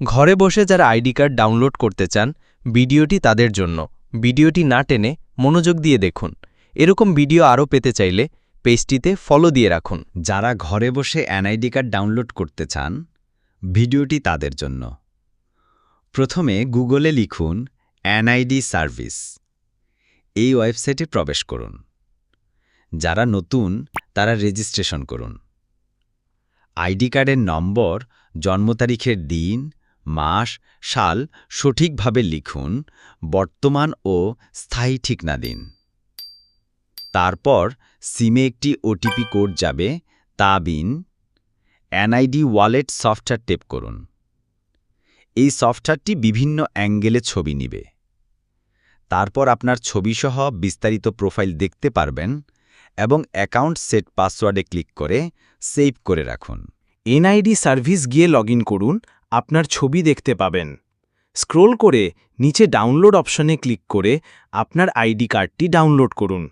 ঘরে বসে যারা আইডি কার্ড ডাউনলোড করতে চান, ভিডিওটি তাদের জন্য। ভিডিওটি না টেনে মনোযোগ দিয়ে দেখুন। এরকম ভিডিও আরও পেতে চাইলে পেজটিতে ফলো দিয়ে রাখুন। যারা ঘরে বসে এনআইডি কার্ড ডাউনলোড করতে চান, ভিডিওটি তাদের জন্য। প্রথমে গুগলে লিখুন এনআইডি সার্ভিস। এই ওয়েবসাইটে প্রবেশ করুন। যারা নতুন তারা রেজিস্ট্রেশন করুন। আইডি কার্ডের নম্বর, জন্ম তারিখের দিন, মাস, সাল সঠিকভাবে লিখুন। বর্তমান ও স্থায়ী ঠিকানা দিন। তারপর সিমে একটি ওটিপি কোড যাবে, তা দিন। এনআইডি ওয়ালেট সফটওয়্যার টেপ করুন। এই সফটওয়্যারটি বিভিন্ন অ্যাঙ্গেলে ছবি নিবে। তারপর আপনার ছবিসহ বিস্তারিত প্রোফাইল দেখতে পারবেন এবং অ্যাকাউন্ট সেট পাসওয়ার্ডে ক্লিক করে সেভ করে রাখুন। এনআইডি সার্ভিস গিয়ে লগইন করুন। আপনার ছবি দেখতে পাবেন। স্ক্রোল করে নিচে ডাউনলোড অপশনে ক্লিক করে আপনার আইডি কার্ডটি ডাউনলোড করুন।